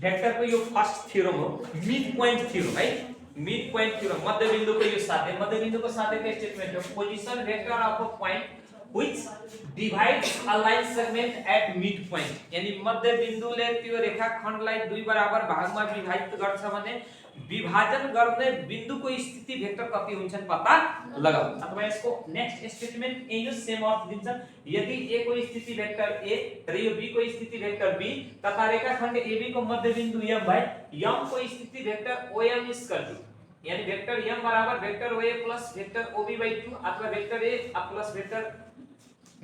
Vector को यो first theorem हो, मिड पॉइंट थ्योरम है। मिड पॉइंट थ्योरम मध्य बिंदु को यो साथ है, मध्य बिंदु को साथ है के स्टेटमेंट हो, position vector of a point which divides a line segment at midpoint, यानी मध्य बिन्दुले त्यो रेखाखण्डलाई दुई बराबर भागमा विभाजित गर्छ भने विभाजन गर्ने बिन्दुको स्थिति भेक्टर कति हुन्छन् पत्ता लगाऊ। अथवा यसको नेक्स्ट स्टेटमेन्ट यही हो, सेम अर्थ दिन्छ। यदि ए को स्थिति भेक्टर ए र यो बी को स्थिति भेक्टर बी तथा रेखाखण्ड एबी को मध्य बिन्दु एम भए एम को स्थिति भेक्टर ओएम इक्वल टु, यानी भेक्टर एम बराबर भेक्टर ओए प्लस भेक्टर ओबी बाइ 2 अथवा vector A plus vector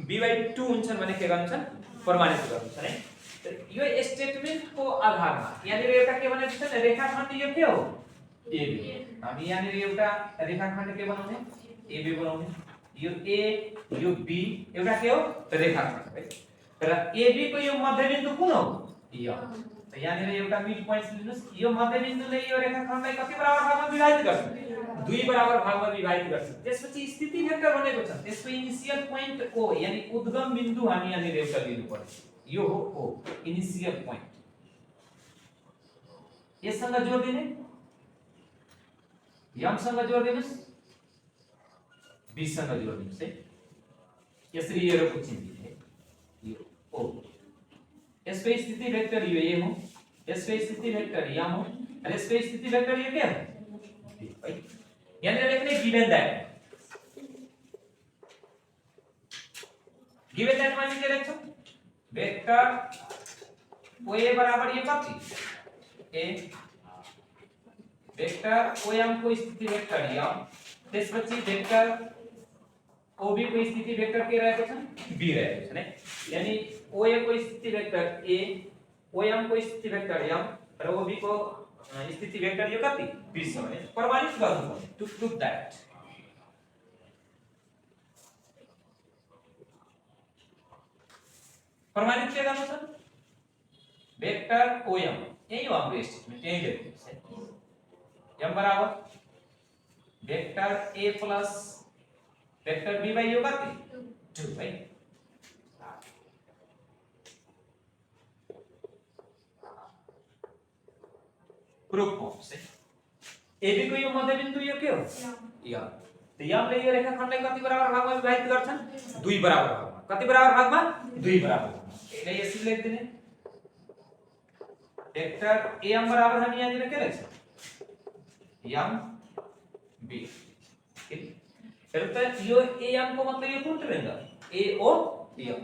b by 2 हुन्छन् भने के गर्छन्, प्रमाणित गर्छन् है। त यो स्टेटमेन्ट को आधारमा यानी एउटा के भने छ रेखाखण्ड यो के हो AB, हामी यहाँ एउटा रेखाखण्ड के बनाउने AB बनाउने, यो A यो B एउटा के हो रेखाखण्ड है। र AB को यो मध्यबिन्दु कुन हो M, त यहाँ एउटा मिड प्वाइन्ट लिनुस्, यो मध्यबिन्दुले यो रेखाखण्डलाई कति बराबर भागमा विभाजित गर्छ, दुई बराबर भागमा विभाजित गर्छ। त्यसपछि स्थिति भेक्टर बनेको छ, त्यसको इनिशियल प्वाइन्ट O यानी उद्गम बिन्दु हामी यहाँ एउटा लिनु पर्छ, यो हो O इनिशियल प्वाइन्ट। यससँग जोड दिने, M सँग जोड दिनुस्, B सँग जोड दिनुस् है। यसरी यो बुझिन्छ यो O, यसको स्थिति भेक्टर यो A हो, यसको स्थिति भेक्टर M हो, र यसको स्थिति भेक्टर यो के हो है। यहाँ लेख्ने गिवन दैट माने के लेख्छौ वेक्टर OA बराबर यो कति A, वेक्टर OM को स्थिति भेक्टर M, त्यसपछि वेक्टर OB को स्थिति भेक्टर के रहेको छ B रहेको छ नि, यानी OA को स्थिति भेक्टर A, OM को स्थिति भेक्टर M र OB को स्थिति वेक्टर यो कति 20 हो भने प्रमाणित गर्नुपर्छ टु प्रुभ दैट। प्रमाणित के गर्नु छ वेक्टर OM, यही हो हाम्रो स्टेटमेन्ट, यही लेख्नुस् है। M बराबर vector A plus vector B by यो कति 2 है। प्रूफ फर्म से AB को यो मध्यबिन्दु यो के हो M, त M ले यो रेखाखण्डलाई कति बराबर भागमा विभाजित गर्छन्, दुई बराबर भागमा। कति बराबर भागमा दुई बराबर भागमा। यसले यसरी लेख दिने वेक्टर AM बराबर हामी यहाँ के लेख्छौं M B। हेर्नु त यो AM को मतलब यो कुन त्रिभुज AO M,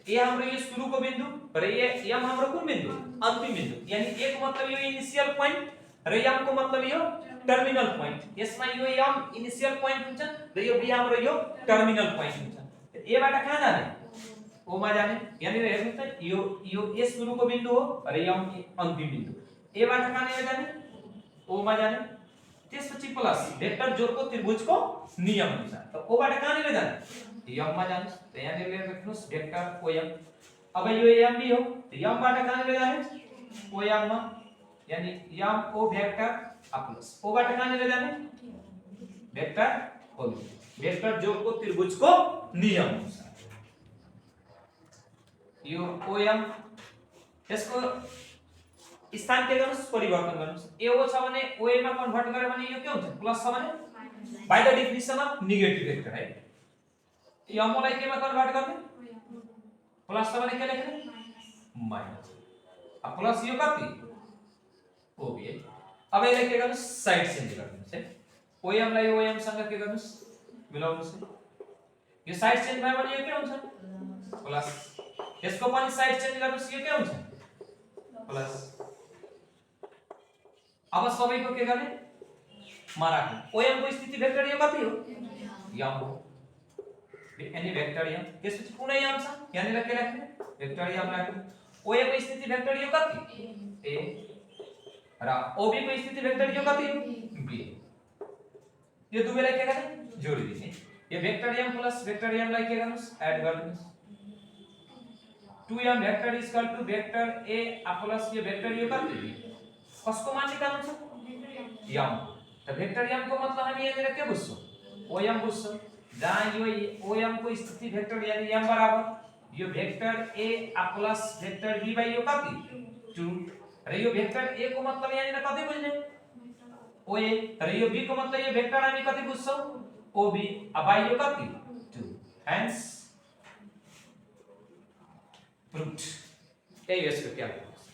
A हाम्रो यो सुरुको बिन्दु र M हाम्रो कुन बिन्दु अन्तिम बिन्दु, यानी A को मतलब यो इनिशियल प्वाइन्ट र M को मतलब यो टर्मिनल प्वाइन्ट। यसमा यो M इनिशियल प्वाइन्ट हुन्छ र यो B हाम्रो यो टर्मिनल प्वाइन्ट हुन्छ। A बाट कहाँ जाने O मा जाने, यानी हेर्नु त यो A सुरुको बिन्दु हो र M अन्तिम बिन्दु। A बाट कहाँ जाने O मा जाने, त्यसपछि प्लस वेक्टर जोडको त्रिभुजको नियम अनुसार त O बाट कहाँ जाने M मा जानुस्, त यहाँ लेख्नुस् वेक्टर OM। अब यो M भी हो, M बाट कहाँ जाने OM मा, यानी M O vector plus O बाट कहाँ जाने वेक्टर OB, वेक्टर जोडको त्रिभुजको नियम अनुसार यो OM यसको स्थान के गर्नुस् परिवर्तन गर्नुस्। AO छ भने OA मा कन्भर्ट गरे भने यो के हुन्छ प्लस छ भने by the definition of negative vector है। M लाई केमा कन्भर्ट गर्ने प्लस छ भने के लेख्ने माइनस, अब प्लस यो कति OB है। अब यसले के गर्नुस् साइड चेन्ज गर्नुस् है, OM लाई OM सँग के गर्नुस् मिलाउनुस् है। यो साइड चेन्ज भयो भने यो के हुन्छ प्लस, यसको पनि साइड चेन्ज गर्नुस् यो के हुन्छ प्लस। अब सबैको के गर्ने मा राख्नु, OM को स्थिति भेक्टर यो कति हो M हो, यानी वेक्टर M, त्यसपछि कुनै M छ यहाँ के राख्ने वेक्टर M राख्नु। OA को स्थिति भेक्टर यो कति A र OB को स्थिति भेक्टर यो कति हो B, यो दुवैलाई के गर्ने जोडिदिने। यो vector M plus vector M लाई के गर्नुस् एड गर्नुस्, 2M vector is equal to vector A plus यो वेक्टर यो कति B, कसको मान निकाल्नु छ M, त वेक्टर M को मतलब हामी यहाँ के बुझ्छौं OM बुझ्छौं, जहाँ यो OM को स्थिति वेक्टर यानी M बराबर यो vector A plus vector B by यो कति 2 र यो भेक्टर ए को मतलब यहाँनिर कति बुझ्ने ओए र यो बी को मतलब यो भेक्टर हामी कति बुझ्छौ ओबी अब यो कति 2 हेन्स प्रुभड यही यसको क्याल्कुलस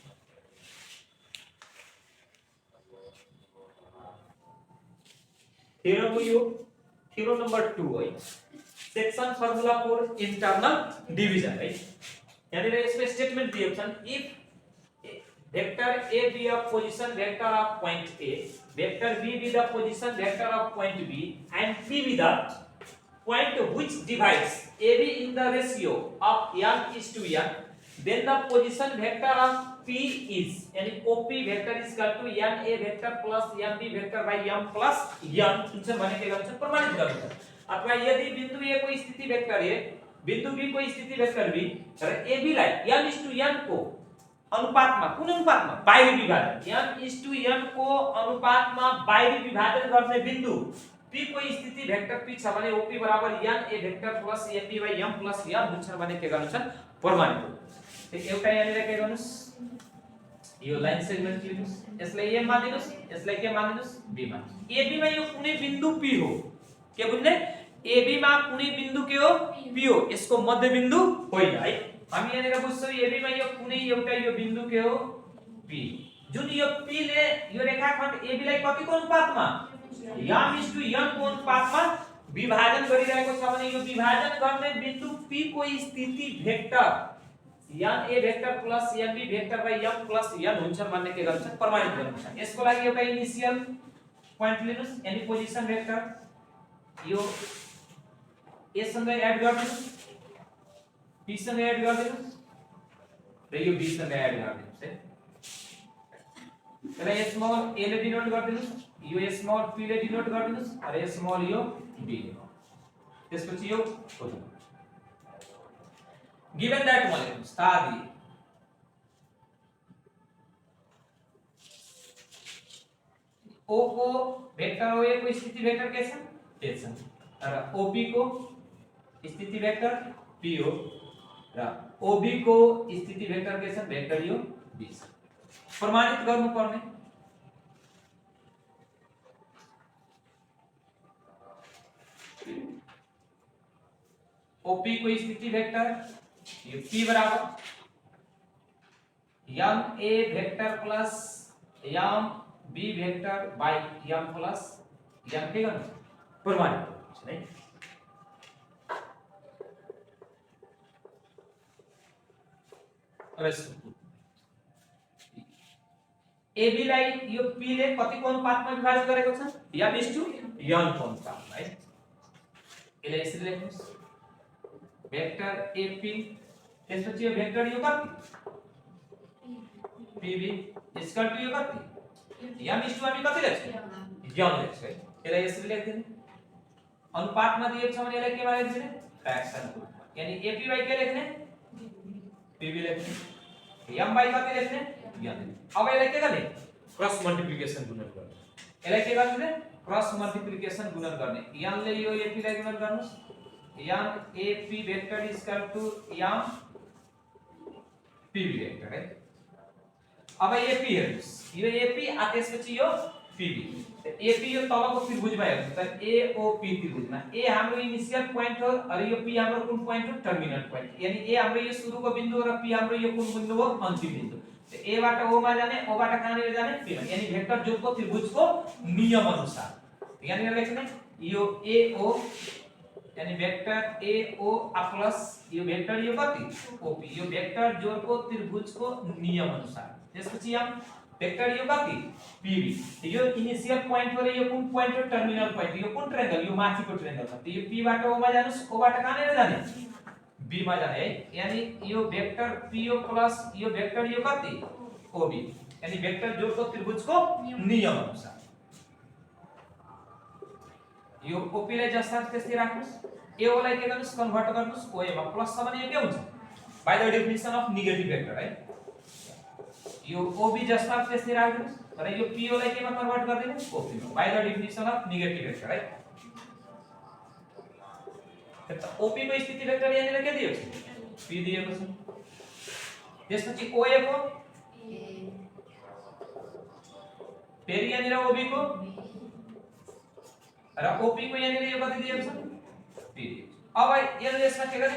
थ्योरम यो थ्योरम नम्बर 2 है section formula for internal division है यहाँनिर यसको स्टेटमेन्ट दिएको छन् if vector A be a position vector of point A, vector B be the position vector of point B, and P be the point which divides AB in the ratio of n is to n, then the position vector of P is, यानी OP vector is equal to n A vector plus n B vector by m plus n हुन्छ भने के गर्नु छ प्रमाणित गर्नु छ अथवा यदि बिन्दु A को स्थिति वेक्टर A बिन्दु B को स्थिति वेक्टर B र AB लाई n is to n को अनुपातमा कुन अनुपातमा बाहिरी विभाजन n:n को अनुपातमा बाहिरी विभाजन गर्ने बिन्दु P को स्थिति भेक्टर P छ भने OP बराबर n A vector plus NB by m plus n हुन्छ भने के गर्नु छ प्रमाणित हो एउटा यहाँनिर के गर्नुस् यो लाइन सेगमेन्ट लिनुस् यसलाई A मानिनुस् यसलाई के मानिनुस् B मा AB मा यो कुनै बिन्दु P हो के बुझ्ने AB मा कुनै बिन्दु के हो P हो यसको मध्य बिन्दु होइन है हामी यहाँनिर बुझ्छौ AB मा यो कुनै एउटा यो बिन्दु के हो P जुन यो P ले यो रेखाखण्ड AB लाई कतिको अनुपातमा m:n को अनुपातमा विभाजन गरिरहेको छ भने यो विभाजन गर्ने बिन्दु P को स्थिति vector n A vector plus n B vector by m plus n हुन्छ भन्ने के गर्छ प्रमाणित गर्नु छ यसको लागि एउटा इनिशियल प्वाइन्ट लिनुस् यानी पोजिसन भेक्टर यो A सँग एड गर्दिनुस् P सँग एड गर्दिनुस् र यो B सँग एड गर्दिनुस् है त्यसलाई स्मल A ले डिनोट गर्दिनुस् यो स्मल P ले डिनोट गर्दिनुस् र स्मल यो B त्यसपछि यो खोज्नु गिवन दैट मा लेख्नुस् तादी O को भेक्टर हो A को स्थिति भेक्टर के छ के छ र OP को स्थिति भेक्टर P हो र OB को स्थिति भेक्टर के छ भेक्टर यो B छ प्रमाणित गर्नु पर्ने OP को स्थिति वेक्टर ये P बराबर m A vector plus m B vector by m plus m के गर्नु प्रमाणित है AB लाई यो P ले कतिको अनुपातमा विभाजन गरेको छ m:n को अनुपातमा है यसलाई यसरी लेख्नुस् वेक्टर AP त्यसपछि यो वेक्टर यो कति PB इक्वल टु यो कति m:2 हामी कति लेख्छौं n लेख्छौं है यसलाई यसरी लेख्दिनु अनुपातमा दिएको छ भने यसलाई के मा लेख्दिने फ्र्याक्सन यानी AP बाइ के लेख्ने PB लेख्ने m बाइ कति लेख्ने n अब यसलाई के गर्ने क्रस मल्टिप्लिकेसन गुणन गर्ने यसलाई के गर्ने क्रस मल्टिप्लिकेसन गुणन गर्ने n ले यो AP लाई गुणन गर्नुस् m AP vector is equal to m PB vector है अब AP हेर्नुस् यो AP आ त्यसपछि यो PB AP यो तलको त्रिभुजमा हेर्नुस् त AOP त्रिभुजमा A हाम्रो इनिशियल प्वाइन्ट हो र यो P हाम्रो कुन प्वाइन्ट हो टर्मिनल प्वाइन्ट यानी A हाम्रो यो सुरुको बिन्दु हो र P हाम्रो यो कुन बिन्दु हो अन्तिम बिन्दु A बाट O मा जाने O बाट कहाँनिर जाने P मा यानी भेक्टर जोडको त्रिभुजको नियम अनुसार यहाँनिर लेख्ने यो AO यानी वेक्टर AO प्लस यो वेक्टर यो कति OP यो वेक्टर जोडको त्रिभुजको नियम अनुसार त्यसपछि हम वेक्टर यो कति PB यो इनिशियल प्वाइन्ट हो र यो कुन प्वाइन्ट हो टर्मिनल प्वाइन्ट यो कुन ट्रायंगल यो माथिको ट्रायंगल छ यो P बाट O मा जानुस् O बाट कहाँनिर जाने B मा जाने है यानी यो वेक्टर PO प्लस यो वेक्टर यो कति OB यानी वेक्टर जोडको त्रिभुजको नियम अनुसार यो OP लाई जस्ता त्यस्तै राख्नुस् AO लाई के गर्नुस् कन्भर्ट गर्नुस् OA मा प्लस छ भने यो के हुन्छ by the definition of negative vector है यो OB जस्ता त्यस्तै राख्नुस् र यो PO लाई केमा कन्भर्ट गर्दिनु OP मा by the definition of negative vector है त OP को स्थिति वेक्टर यहाँनिर के दिएको छ P दिएको छ त्यसपछि OA को फेरि यहाँनिर ओबी को र ओपी को यहाँनिर यो कति दिएको छ पी। अब यसले यसमा के गरे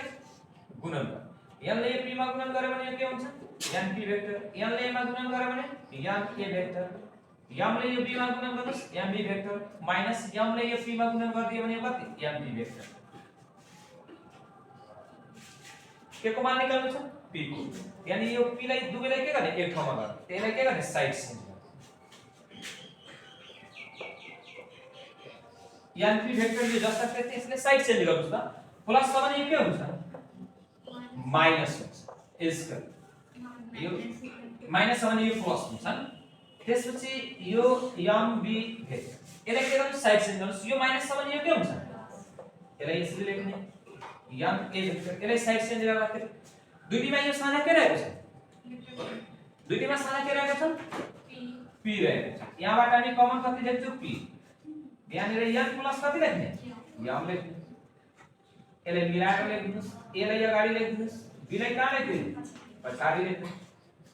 गुणन गर्छ। यसले यो पी मा गुणन गरे भने यो के हुन्छ n p भेक्टर, यसले ए मा गुणन गरे भने n a भेक्टर, यमले यो बी मा गुणन गर्नुस् m b भेक्टर माइनस यमले यो पी मा गुणन गरिदियो भने कति m p भेक्टर। के को मान निकाल्नु छ p को, यानी यो p लाई दुवैलाई के गर्ने एक ठाउँमा गर्ने, त्यसलाई के गर्ने साइड चेन्ज गर्ने। n p भेक्टर यो जस्ता छ त्यसले साइड चेन्ज गर्नुस् त, प्लस छ भने यो के हुन्छ माइनस हुन्छ, यसको यो माइनस छ भने यो प्लस हुन्छ। त्यसपछि यो m b भेक्टर यसलाई के गर्नु साइड चेन्ज गर्नुस्, यो माइनस छ भने यो के हुन्छ यसलाई यसरी लेख्ने m a भेक्टर, यसलाई साइड चेन्ज गर्दाखेरि दुईटीमा यो साना के रहेको छ दुईटीमा साना के रहेको छ p रहेको छ। यहाँबाट हामी कमन कति लेख्छौँ p, यहाँनिर n प्लस कति लेख्ने m लेख्ने, यसलाई मिलाएर लेख्नुस्, यसलाई अगाडि लेख्नुस्, b लाई कहाँ लेख्दिनु पछाडि लेख्नु।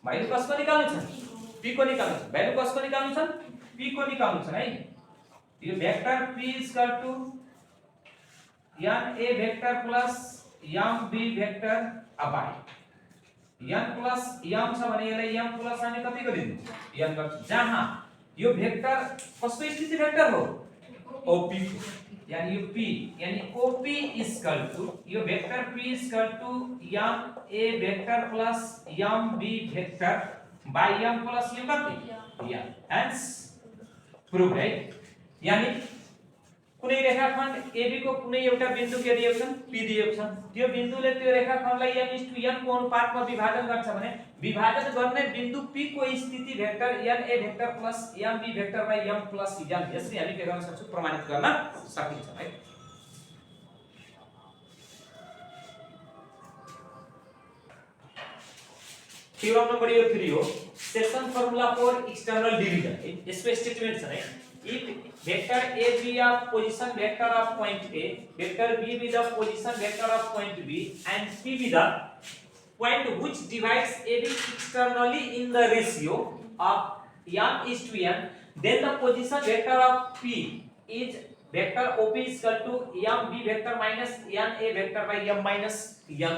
भ्यालु कसको निकाल्नु छ p को निकाल्नु छ, भ्यालु कसको निकाल्नु छ p को निकाल्नु छ है। यो vector p n a vector plus m b vector अबाइ n प्लस m छ भने यसलाई m प्लस हामी कति गरिदिनु n गर्छ, जहाँ यो भेक्टर कसको स्थिति भेक्टर हो op को, यानी यो p यानी op यो vector p m a vector plus m b vector by m plus यो कति n, हेन्स प्रूफ है। यानी कुनै रेखाखण्ड AB को कुनै एउटा बिन्दु के दिएको छ P दिएको छ, त्यो बिन्दुले त्यो रेखाखण्डलाई m/n को अनुपातमा विभाजन गर्छ भने विभाजन गर्ने बिन्दु P को स्थिति vector n a vector plus m b vector by m plus n, यसरी हामी के गर्न सक्छौं प्रमाणित गर्न सकिन्छ है। थ्योरम नम्बर 3 हो section formula for external division. यसको स्टेटमेन्ट छ है, if vector a be a position vector of point A, vector b be the position vector of point B, and C be the point which divides AB externally in the ratio of m/n, then the position vector of P is vector OP is equal to m b vector minus n a vector by m minus n।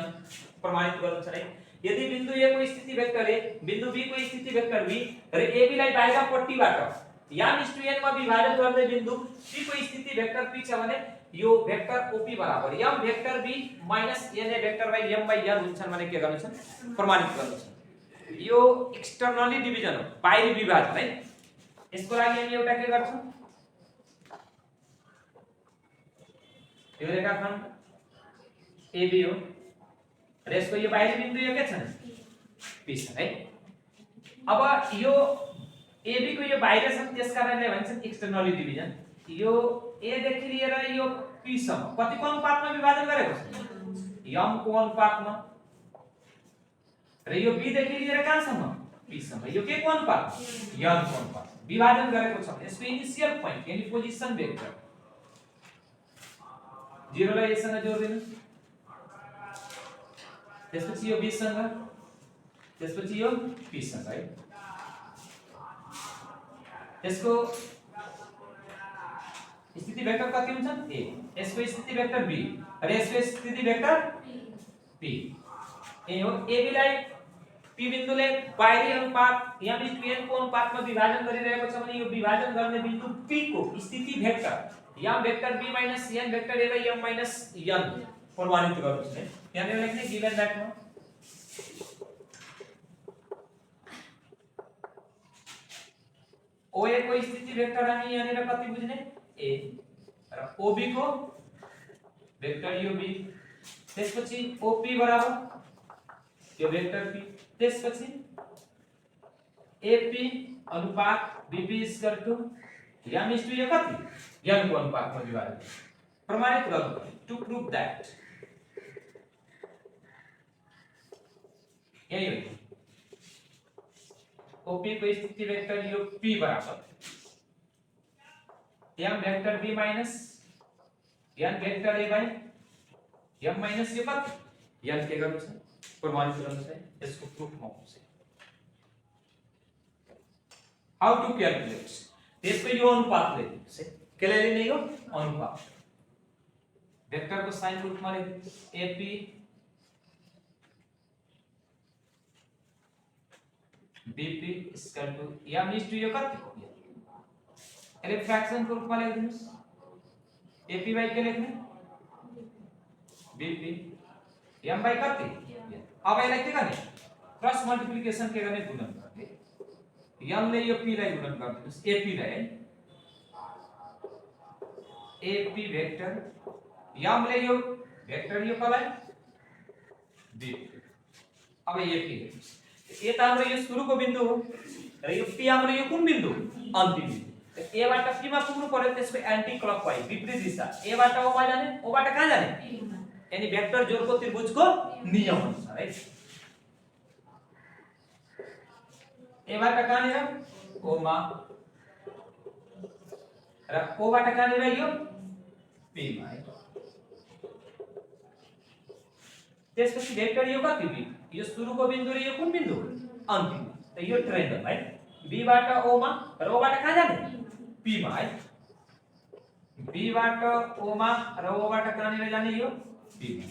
प्रमाणित गर्नु छ है, यदि बिन्दु A को स्थिति vector A, Bindu B को स्थिति vector B र AB लाई बाहिर पट्टीबाट m/n मा विभाजन गर्ने बिन्दु C को स्थिति भेक्टर P छ भने यो भेक्टर OP बराबर m vector B minus na vector by m by n हुन्छन् भने के गर्नु छ प्रमाणित गर्नु छ। यो एक्सटर्नली डिभिजन हो, बाहिरी विभाजन है। यसको लागि हामी एउटा के गर्छौं, यो रेखाखण्ड AB हो र यसको यो बाहिरी बिन्दु यो के छ P छ है। अब यो AB को यो बाहिर छ त्यसकारणले भन्छन् एक्सटर्नली डिभिजन। यो A देखि लिएर यो P सम्म कति को अनुपातमा विभाजन गरेको छ m को अनुपातमा, र यो B देखि लिएर कहाँसम्म P सम्म यो के को अनुपात n को अनुपात विभाजन गरेको छ। यसको इनिशियल पोइन्ट यानी पोजिसन भेक्टर 0 लाई यससँग जोड्दिनु, त्यसपछि यो B सँग, त्यसपछि यो P सँग है। यसको स्थिति वेक्टर कति हुन्छ A, यसको स्थिति वेक्टर B र यसको स्थिति वेक्टर P। ए हो AB लाई P बिन्दुले बाहिरी अनुपात m/n को अनुपातमा विभाजन गरिरहेको छ भने यो विभाजन गर्ने बिन्दु P को स्थिति vector m vector B minus n vector A by m minus n प्रमाणित गर्नुस् है। यहाँ लेख्ने गिवन दैटमा OA को स्थिति वेक्टर हामी यहाँनिर कति बुझ्ने A र OB को वेक्टर यो B, त्यसपछि OP बराबर यो वेक्टर P, त्यसपछि AP अनुपात BP इक्वल टु m/n यो कति n को अनुपातमा विभाजन प्रमाणित गर्नु। टु प्रुभ दैट यही हो OP को स्थिति वेक्टर यो P बराबर m vector B minus n vector A by m minus यो कति n के गर्नु छ प्रमाणित गर्नु छ। यसको प्रुफ म हुन्छ। हाउ टू क्याल्कुलेट त्यसको यो अनुपात लेख्नुस् है के लेख्ने यो अनुपात वेक्टर को साइन रूपमा लेख्नुस् AP BP equal to m is to यो कति हो यसले फ्र्याक्सन को रूपमा लेख्दिनुस् AP बाइ के लेख्ने BP m बाइ कति अब यसलाई के गर्ने क्रस मल्टिप्लिकेसन के गर्ने गुणन गर्ने m ले यो p लाई गुणन गर्दिनुस् AP लाई है AP वेक्टर m ले यो वेक्टर यो कसलाई BP अब AP हेर्नुस् ये त हाम्रो यो सुरुको बिन्दु हो र यो p हाम्रो यो कुन बिन्दु अन्तिम बिन्दु ए बाट p मा पुग्नु पर्यो त्यसको एन्टी क्लकवाइज विपरीत दिशा ए बाट o मा जाने o बाट कहाँ जाने यानी वेक्टर जोडको त्रिभुजको नियम अनुसार है ए बाट कहाँनिर o मा र o बाट कहाँनिर यो p मा है त्यसपछि वेक्टर यो कति b यो सुरुको बिन्दु र यो कुन बिन्दु अन्तिम त यो ट्रायंगल है b बाट o मा र o बाट कहाँ जाने p मा है b बाट o मा र o बाट कहाँनिर जाने यो p मा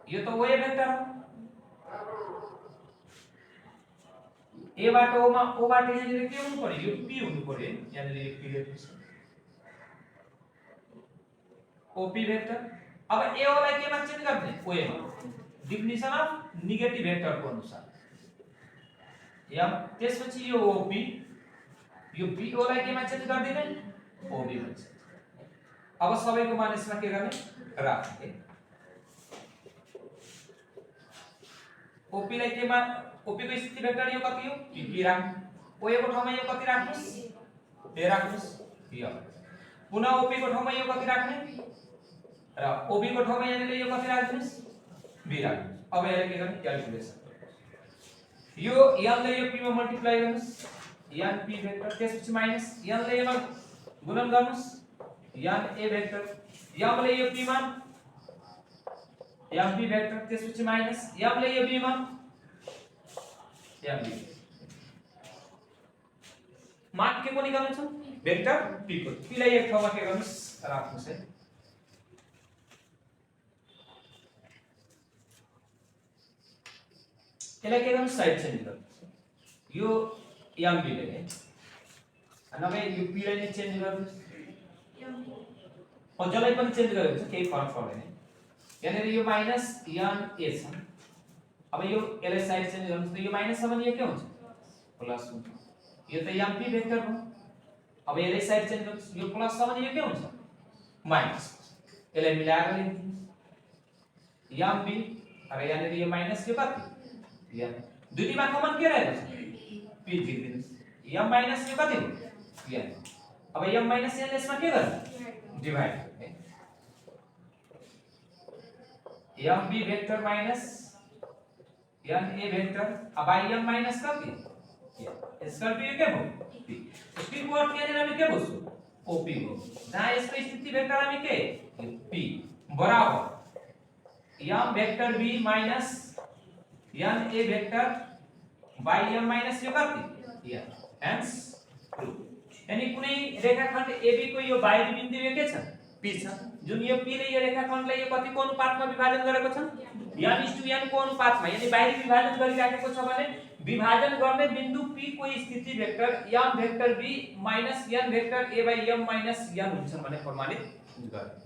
यो त o वेक्टर हो a बाट o मा o बाट यहाँनिर के हुनु पर्यो यो p हुनु पर्यो यहाँनिर यो p लेख्नुस् OP वेक्टर अब AO लाई केमा चेन्ज गर्ने OA मा डेफिनेसन अफ नेगेटिभ वेक्टर को अनुसार या त्यसपछि यो OP यो BO लाई केमा चेन्ज गर्दिने OB मा अब सबैको मान यसमा के गर्ने राख्ने OP लाई केमा OP को स्थिति वेक्टर यो कति हो PP राख्नु OA को ठाउँमा यो कति राख्नुस् A राख्नुस् यो पुनः OP को ठाउँमा यो कति राख्ने र OB को ठाउँमा यहाँले यो कति राख्दिनुस् B राख्दिनुस् अब यसले के गर्ने क्याल्कुलेसन यो n ले यो p मा मल्टिप्लाई गर्नुस् n p वेक्टर त्यसपछि माइनस n ले यसमा गुणन गर्नुस् n a वेक्टर m ले यो p मा m p वेक्टर त्यसपछि माइनस m ले यो b मा m b मान के को निकाल्नु छ वेक्टर p को p लाई एक ठाउँमा के गर्नुस् राख्नुस् है यसलाई के गर्नु साइड चेन्ज गर्नु यो m b ले नभए यो p लाई चेन्ज गर्नु म जसलाई पनि चेन्ज गरेको छ केही फरक पर्दैन यहाँनिर यो माइनस n a छ अब यो यसलाई साइड चेन्ज गर्नु त यो माइनस छ भने यो के हुन्छ प्लस हुन्छ यो त m p वेक्टर हो अब यसलाई साइड चेन्ज गर्नु यो प्लस छ भने यो के हुन्छ माइनस यसलाई मिलाएर लेख्नु m b र यहाँनिर यो माइनस यो कति m दुईमा कमन के रहेको छ p दिदिनुस् m माइनस यो कति हो n अब m माइनस n यसमा के गर्ने डिवाइड गर्ने m b vector minus n a vector अब m माइनस कति यसका p के भयो p p को अर्थ यहाँनिर हामी के बुझ्छौँ op हो जहाँ यसको स्थिति वेक्टर हामी के p बराबर m vector b minus n a vector by m minus यो कति n हेन्स प्रूफ यानी कुनै रेखाखण्ड AB को यो बाहिरी बिन्दु यो के छ p छ जुन यो p ले यो रेखाखण्डलाई यो कतिको अनुपातमा विभाजन गरेको छ m/n को अनुपातमा यानी बाहिरी विभाजन गरिराखेको छ भने विभाजन गर्ने बिन्दु p को स्थिति vector m vector b minus n vector a by m minus n हुन्छ भने प्रमाणित गर्नु